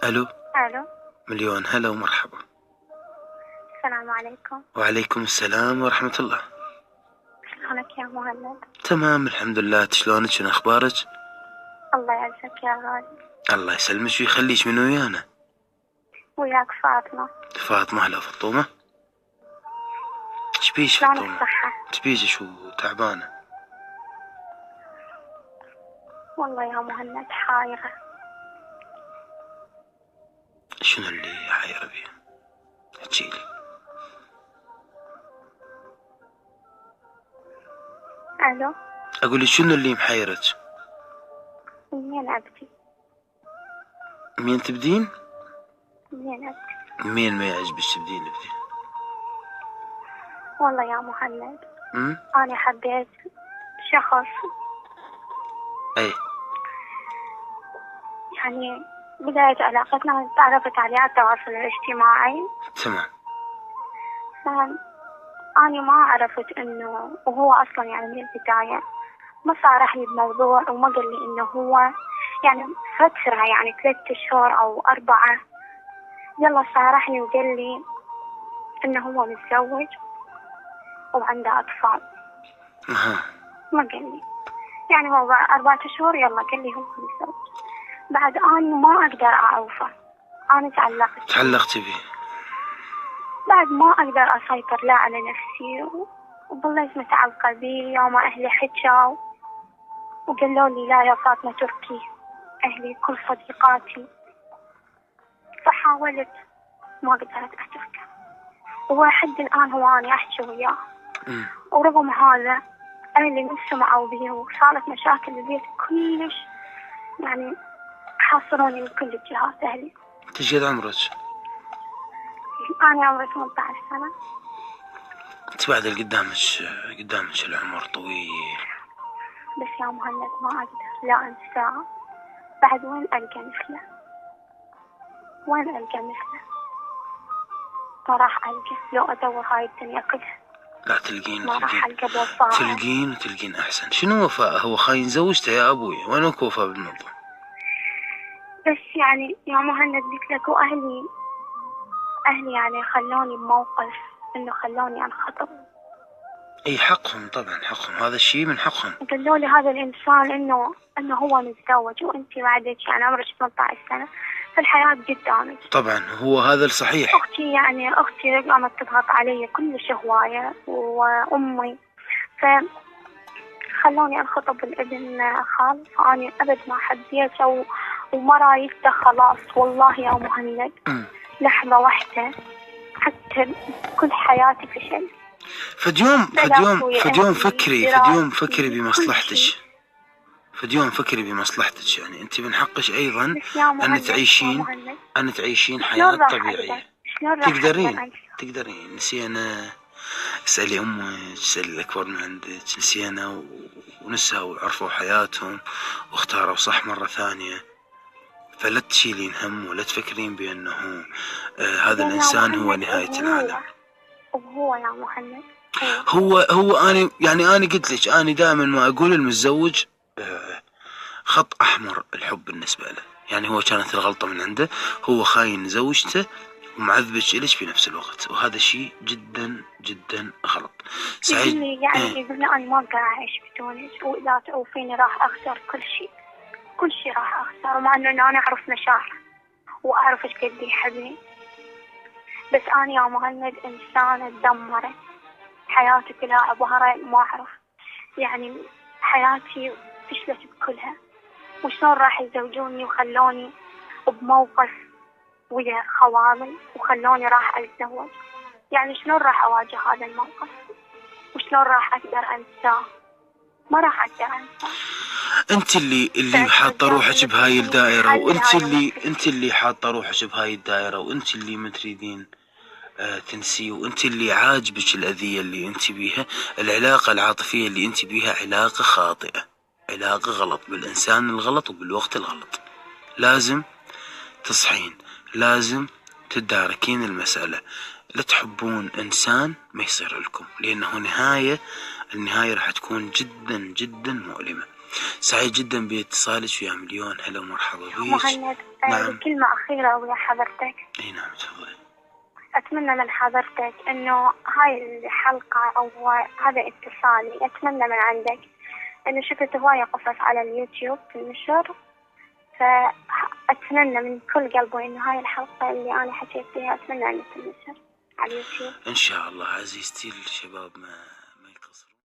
ألو. الو. مليون هلا ومرحبا. السلام عليكم. وعليكم السلام ورحمة الله. شلونك يا مهند؟ تمام الحمد لله، شلونك؟ شنو أخبارك؟ الله يعزك يا غالي. الله يسلمك ويخليك. من ويانا؟ وياك فاطمة. فاطمة. هلا فطومة. شبيش شلونك فطومة؟ صحة؟ شبيش شو تعبانة؟ والله يا مهند حايرة. شنو اللي حايرة بيه؟ احكيلي. الو. أقولي شنو اللي محيرك؟ منين ابكي؟ مين تبدين؟ منين ابكي؟ مين ما يعجبك تبدين بدين؟ والله يا مهند انا حبيت شخص، اي يعني بداية علاقتنا تعرفت عليه على التواصل الاجتماعي. تمام. أنا ما عرفت إنه، وهو أصلا يعني من البداية ما صارح لي بموضوع وما قال لي إنه هو يعني فترة، يعني 3 أشهر أو 4 يلا صارحني وقال لي إنه هو متزوج وعنده أطفال. ما قال لي، يعني هو 4 أشهر يلا قال لي هو متزوج. بعد أنا ما أقدر أعوفه، أنا تعلقتي به. بعد ما أقدر أسيطر لا على نفسي وظليت متعلقة بيه. يوم أهلي حكوا وقالوا لي لا يا فاطمة تركي أهلي كل صديقاتي، فحاولت ما قدرت أتركه. وحد الآن هو أنا أحكي وياه، ورغم هذا أهلي من سمعوا بيه وصارت مشاكل البيت كلش، يعني حاصروني من كل الجهات أهلي. ايش قد عمرك؟ أنا عمري 18 سنة. انت بعد قدامك العمر طويل. بس يا مهند ما أقدر لا أنساه. بعد وين ألقى مثله؟ وين ألقى مثله؟ ما راح ألقى لو أدور هاي الدنيا كلها. لا تلقين ما راح ألقى بوفاء. تلقين أحسن. شنو وفاء؟ هو خاين زوجته يا أبوي. وينك وفاء بالموضوع؟ بس يعني يا مهند قلت لك، وأهلي يعني خلوني بموقف إنه خلوني أنخطب. اي حقهم طبعا، حقهم، هذا الشيء من حقهم. قالوا لي هذا الإنسان إنه هو متزوج وأنت بعدك يعني عمرك 18 سنة، فالحياة قدامك. طبعا هو هذا الصحيح. أختي قامت تضغط علي كلش هواية وأمي، فخلوني أنخطب بالابن خالص. أنا أبد ما حبيته وما رايته خلاص. والله يا مهند لحظة واحدة حتى كل حياتي فشل. فديوم فكري بمصلحتك. فديوم فكري بمصلحتك. يعني انت من حقك ايضا ان تعيشين حياة طبيعية. تقدرين. نسينا. اسألي امك، اسألي الاكبر من عندك. نسينا ونسها وعرفوا حياتهم واختاروا صح مرة ثانية. فلا تشيلين هم ولا تفكرين بأنه هذا الإنسان هو نهاية العالم. هو يا مهند هو أنا قلت لك، أنا دائما ما أقول المتزوج خط أحمر الحب بالنسبة له. يعني هو كانت الغلطة من عنده، هو خاين زوجته ومعذبك إلك في نفس الوقت، وهذا شيء جدا جدا غلط. سعيد يقول لي أنا ما أقدر أعيش بدونك، وإذا توفيني راح أخسر كل شيء راح أخسر، مع إنه أنا أعرف مشاعره وأعرف إيش قد يحبني. بس أنا يا مهند إنسانة تدمرت، حياتي كلها عبارة ما أعرف، يعني حياتي فشلت بكلها. وشلون راح يزوجوني وخلوني بموقف ويا خوالي وخلوني راح أتزوج؟ يعني شلون راح أواجه هذا الموقف؟ وشلون راح أقدر أنساه؟ ما راح أقدر أنساه. انت اللي حاطه روحك بهاي الدائره، انت اللي حاطه روحك بهاي الدائره، وانت اللي ما تريدين تنسيه، وانت اللي عاجبك الاذيه اللي انت بيها. العلاقه العاطفيه اللي انت بيها علاقه خاطئه، علاقه غلط بالانسان الغلط وبالوقت الغلط. لازم تصحين، لازم تداركين المساله. لا تحبون انسان ما يصير لكم، لانه النهايه راح تكون جدا جدا مؤلمه. سعيد جدا باتصالك ويا مليون هلا ومرحبا بيك. مهند، نعم. كلمة أخيرة ويا حضرتك. اي نعم تفضلي. أتمنى من حضرتك إنه هاي الحلقة أو هذا اتصالي، أتمنى من عندك إنه شفت هواية قصص على اليوتيوب في النشر، فأتمنى من كل قلبي إنه هاي الحلقة اللي أنا حكيت فيها أتمنى أن تنشر على اليوتيوب. ان شاء الله عزيزتي، الشباب ما